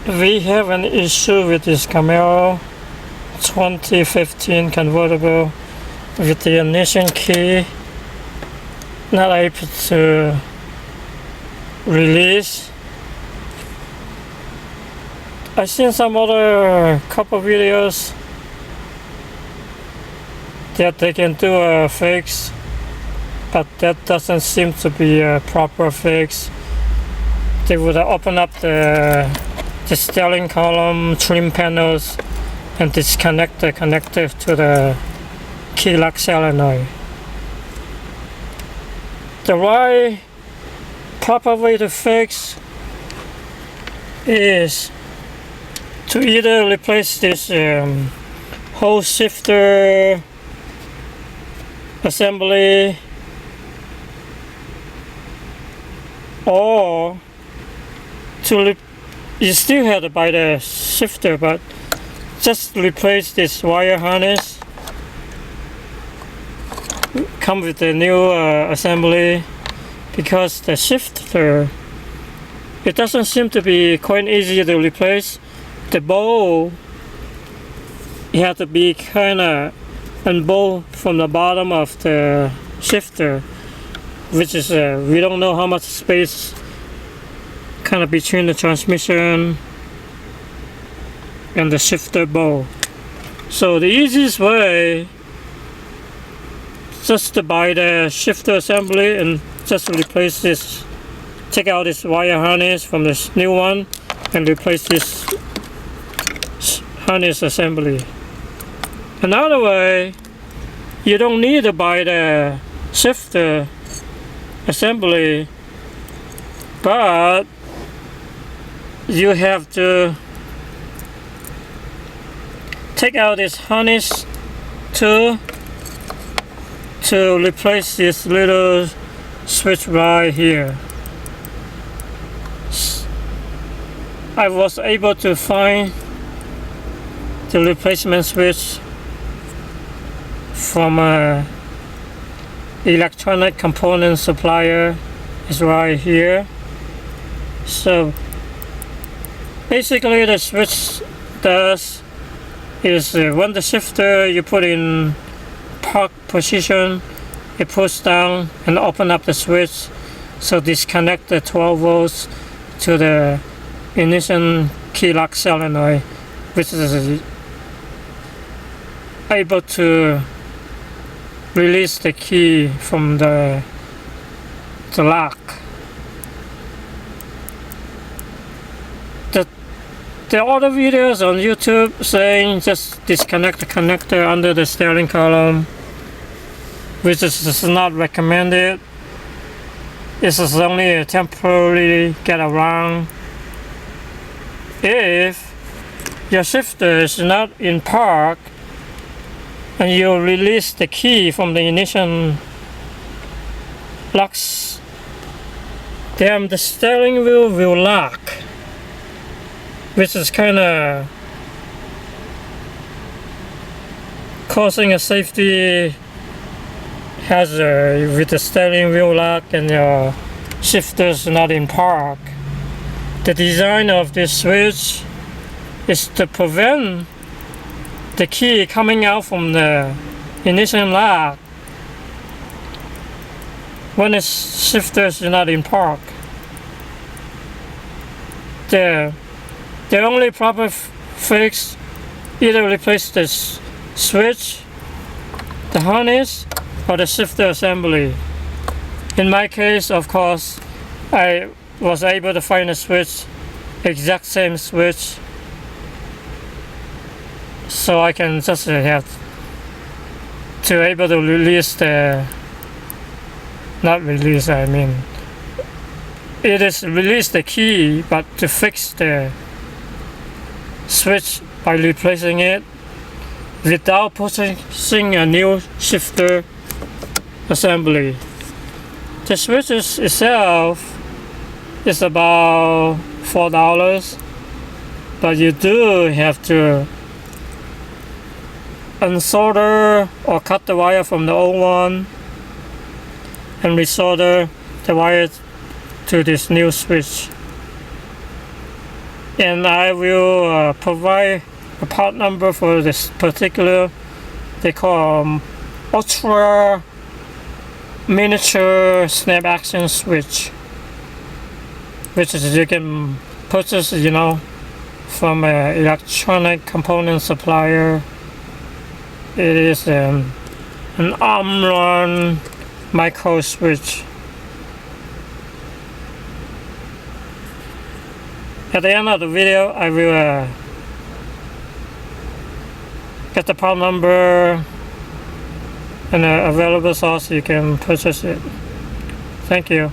We have an issue with this Camaro 2015 convertible with the ignition key not able to release. I've seen some other couple videos that they can do a fix, but that doesn't seem to be a proper fix. They would open up the steering column trim panels and disconnect the connector to the key lock solenoid. The right proper way to fix is to either replace this whole shifter assembly, or you still have to buy the shifter, but just replace this wire harness. Come with the new assembly, because the shifter, it doesn't seem to be quite easy to replace. The bowl, you have to be kind of unbolt from the bottom of the shifter, which is we don't know how much space kind of between the transmission and the shifter bowl. So the easiest way, just to buy the shifter assembly and just replace this, take out this wire harness from this new one and replace this harness assembly. Another way, you don't need to buy the shifter assembly, but you have to take out this harness too to replace this little switch right here. I was able to find the replacement switch from a electronic component supplier. Is right here. So basically the switch does is when the shifter you put in park position, it pulls down and open up the switch, so disconnect the 12 volts to the ignition key lock solenoid, which is able to release the key from the lock. There are other videos on YouTube saying just disconnect the connector under the steering column, which is not recommended. This is only a temporary get around. If your shifter is not in park and you release the key from the ignition locks, then the steering wheel will lock, which is kind of causing a safety hazard with the steering wheel lock and your shifters not in park. The design of this switch is to prevent the key coming out from the ignition lock when the shifters are not in park. The only proper fix, either replace the switch, the harness, or the shifter assembly. In my case, of course, I was able to find a switch, exact same switch, so I can just have to able to release the, not release, I mean, it is release the key, but to fix the switch by replacing it without purchasing a new shifter assembly. The switch itself is about $4, but you do have to unsolder or cut the wire from the old one and resolder the wire to this new switch. and I will provide a part number for this particular, they call ultra miniature snap action switch, which is you can purchase, you know, from an electronic component supplier. It is an arm-run micro switch. At the end of the video, I will get the part number and available source. You can purchase it. Thank you.